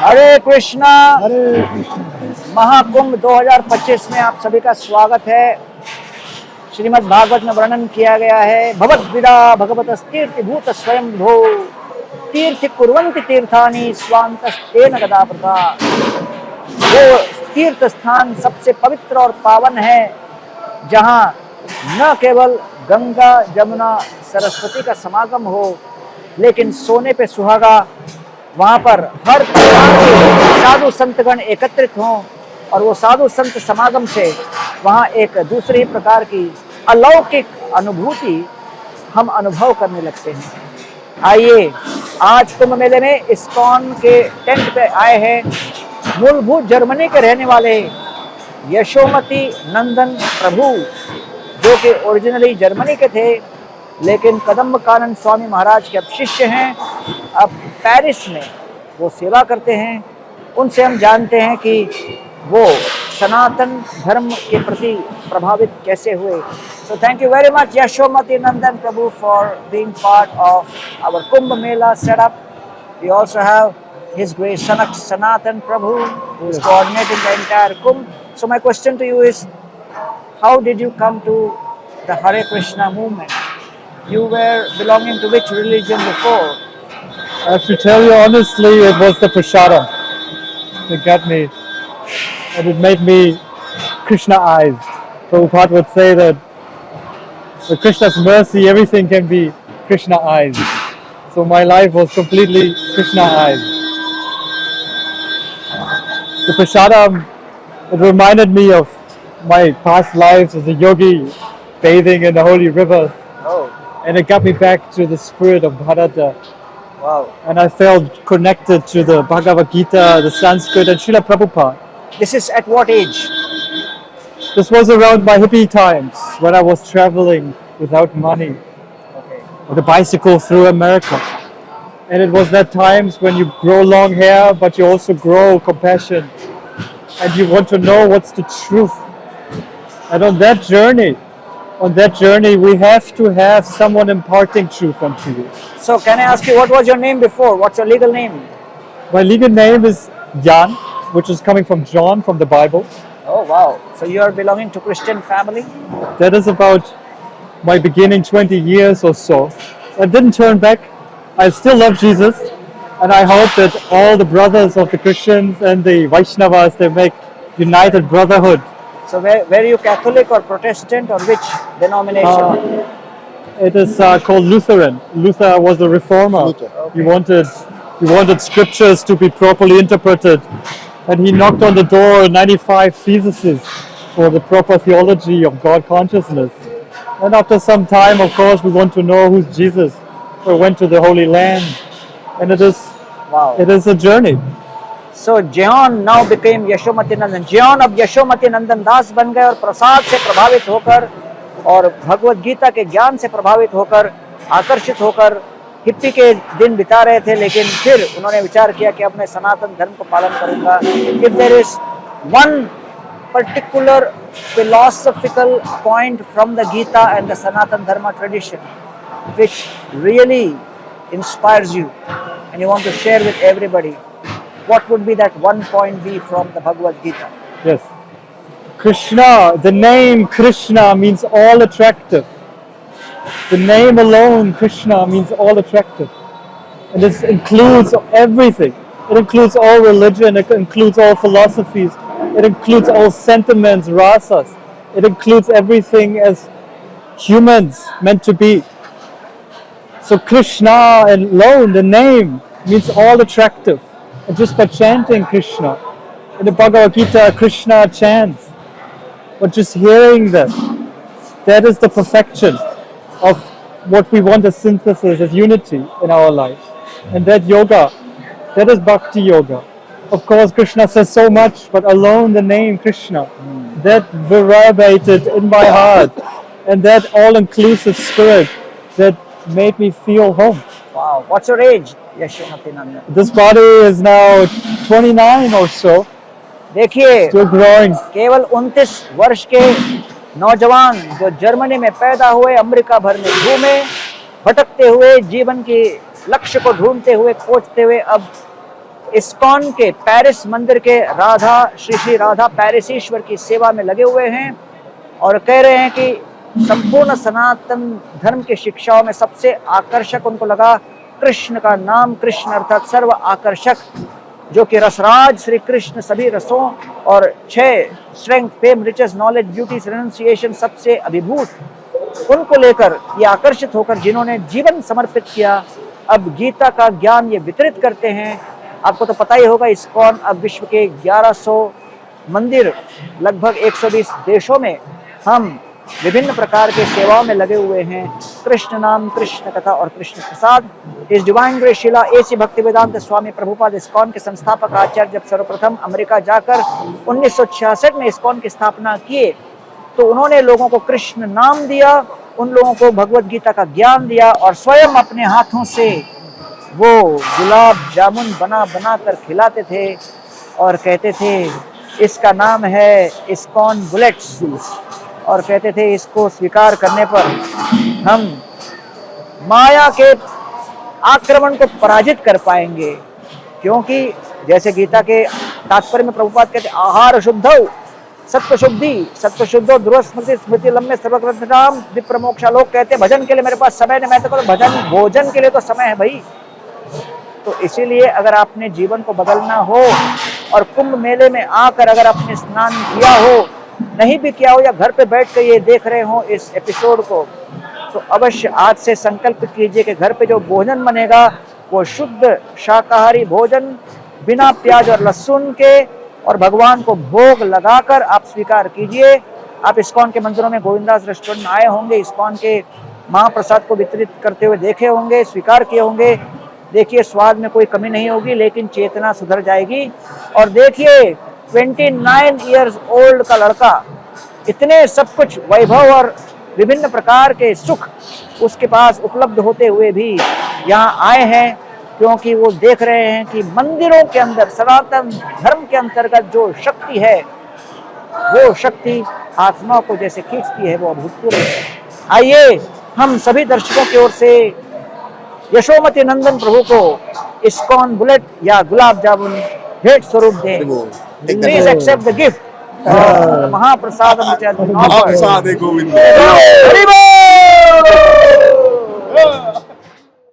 हरे कृष्णा। हरे कृष्ण। महाकुंभ 2025 में आप सभी का स्वागत है। श्रीमद् भागवत में वर्णन किया गया है, भगवद्विदा भगवतस्तीर्थ भूत स्वयं भो तीर्थ कुर्वन्ति तीर्थानि स्वान्तस्तेन गदाप्रता। वो तीर्थ स्थान सबसे पवित्र और पावन है जहाँ न केवल गंगा जमुना सरस्वती का समागम हो, लेकिन सोने पे सुहागा वहाँ पर हर प्रकार के साधु संतगण एकत्रित हों और वो साधु संत समागम से वहाँ एक दूसरे ही प्रकार की अलौकिक अनुभूति हम अनुभव करने लगते हैं। आइए, आज कुंभ मेले में इस्कॉन के टेंट पे आए हैं मूलभूत जर्मनी के रहने वाले यशोमती नंदन प्रभु, जो कि ओरिजिनली जर्मनी के थे, लेकिन कदम्ब कानन स्वामी महाराज के अब शिष्य हैं। अब पेरिस में वो सेवा करते हैं। उनसे हम जानते हैं कि वो सनातन धर्म के प्रति प्रभावित कैसे हुए। So thank you very much Yashomati Nandan Prabhu for being part of our Kumbh Mela setup. We also have His Grace Sanatan Prabhu, who is coordinating the entire Kumbh. So my question to you is, how did you come to the Hare Krishna movement? You were belonging to which religion before? I have to tell you honestly, it was the prasadam that got me, and it made me Krishna-ized. Prabhupada would say that with Krishna's mercy, everything can be Krishna-ized. So my life was completely Krishna-ized. The prasadam, it reminded me of my past lives as a yogi, bathing in the holy rivers, Oh, and it got me back to the spirit of Bharata. wow. And I felt connected to the Bhagavad Gita, the Sanskrit, and Srila Prabhupada. This is at what age? This was around my hippie times when I was traveling without money Okay. with a bicycle through America. And it was that times when you grow long hair, but you also grow compassion. And you want to know what's the truth. And on that journey, we have to have someone imparting truth onto you. So can I ask you, what was your name before? What's your legal name? My legal name is Jan, which is coming from John from the Bible. Oh, wow. So you are belonging to Christian family? That is about my beginning 20 years or so. I didn't turn back. I still love Jesus. And I hope that all the brothers of the Christians and the Vaishnavas, they make united brotherhood. So were you Catholic or Protestant or which denomination? It is called Lutheran. Luther was a reformer. Okay. He wanted scriptures to be properly interpreted. And he knocked on the door 95 theses for the proper theology of God consciousness. And after some time, of course, we want to know who's Jesus. We went to the Holy Land. And it Wow. is a journey. So John now became Yashomati Nandan. John अब यशोमती नंदन दास बन गए और प्रसाद से प्रभावित होकर और भगवत गीता के ज्ञान से प्रभावित होकर, आकर्षित होकर हिप्पी के दिन बिता रहे थे, लेकिन फिर उन्होंने विचार किया कि अब मैं सनातन धर्म को पालन करूंगा। If there is one particular philosophical point from the Gita and the Sanatan Dharma tradition which really inspires you and you want to share with everybody, what would be that one point be from the Bhagavad Gita? Yes. Krishna, the name Krishna means all attractive. The name alone, Krishna, means all attractive. And this includes everything. It includes all religion, it includes all philosophies, it includes all sentiments, rasas. It includes everything as humans meant to be. So Krishna alone, the name, means all attractive. And just by chanting Krishna, in the Bhagavad Gita, Krishna chants. But just hearing that is the perfection of what we want as synthesis, as unity in our life. And that yoga, that is bhakti yoga. Of course, Krishna says so much, but alone the name Krishna, that reverberated in my heart, and that all-inclusive spirit that made me feel home. Wow. What's your age, Yashomati Nandan? This body is now 29 or so, देखिए, still growing. केवल 29 वर्ष के नौजवान जो Germany में पैदा हुए, America भर में घूमे, भटकते हुए जीवन के लक्ष्य को ढूंढते हुए, खोजते हुए अब इस्कॉन के पेरिस मंदिर के राधा श्री श्री राधा पेरिसीश्वर की सेवा में लगे हुए हैं और कह रहे हैं कि संपूर्ण सनातन धर्म की शिक्षाओं में सबसे आकर्षक उनको लगा कृष्ण का नाम। कृष्ण अर्थात सर्व आकर्षक, जो कि रसराज श्री कृष्ण सभी रसों और 6 strength, fame, riches, knowledge, beauty, renunciation सबसे अभिभूत, उनको लेकर ये आकर्षित होकर जिन्होंने जीवन समर्पित किया, अब गीता का ज्ञान ये वितरित करते हैं। आपको तो पता ही होगा, इस्कॉन अब विश्व के 1100 मंदिर, लगभग 120 देशों में हम विभिन्न प्रकार के सेवाओं में लगे हुए हैं। कृष्ण नाम, कृष्ण कथा और कृष्ण प्रसाद। इस डिवाइन ग्रेस शिला एसी भक्तिवेदांत स्वामी प्रभुपाद इस्कॉन के संस्थापक आचार्य जब सर्वप्रथम अमेरिका जाकर 1966 में इस्कॉन की स्थापना किए तो उन्होंने लोगों को कृष्ण नाम दिया, उन लोगों को भगवत गीता का ज्ञान दिया और स्वयं अपने हाथों से वो गुलाब जामुन बना बना कर खिलाते थे और कहते थे इसका नाम है इस्कॉन बुलेट्स, और कहते थे इसको स्वीकार करने पर हम माया के आक्रमण को पराजित कर पाएंगे। क्योंकि जैसे गीता के तात्पर्य में प्रभुपाद कहते आहार शुद्धौ सत्व शुद्धि, सत्व शुद्धो ध्रुव स्मृति स्मृति लम्बे सर्वग्रंथनाम विप्र मोक्षा। लोग कहते भजन के लिए मेरे पास समय नहीं, मैं तो कहूं भजन भोजन के लिए तो समय है भाई। तो इसीलिए अगर आपने जीवन को बदलना हो और कुंभ मेले में आकर अगर आपने स्नान किया हो, नहीं भी किया हो, या घर पे बैठ कर ये देख रहे हो इस एपिसोड को, तो अवश्य आज से संकल्प कीजिए कि घर पे जो भोजन बनेगा वो शुद्ध शाकाहारी भोजन, बिना प्याज और लहसुन के, और भगवान को भोग लगाकर आप स्वीकार कीजिए। आप इस्कॉन के मंदिरों में गोविंदास रेस्टोरेंट में आए होंगे, इस्कॉन के महाप्रसाद को वितरित करते हुए देखे होंगे, स्वीकार किए होंगे। देखिए स्वाद में कोई कमी नहीं होगी, लेकिन चेतना सुधर जाएगी। और देखिए 29 इयर्स ओल्ड का लड़का, इतने सब कुछ वैभव और विभिन्न प्रकार के सुख उसके पास उपलब्ध होते हुए भी यहाँ आए हैं, क्योंकि वो देख रहे हैं कि मंदिरों के अंदर सनातन धर्म के अंतर्गत जो शक्ति है, वो शक्ति आत्मा को जैसे खींचती है, वो अभूतपूर्व है। आइए हम सभी दर्शकों की ओर से यशोमती नंदन प्रभु को इस्कॉन बुलेट या गुलाब जामुन भेंट स्वरूप दें। प्लीज एक्सेप्ट द गिफ्ट महाप्रसाद महाप्रसाद गोविंद। हरि बोल।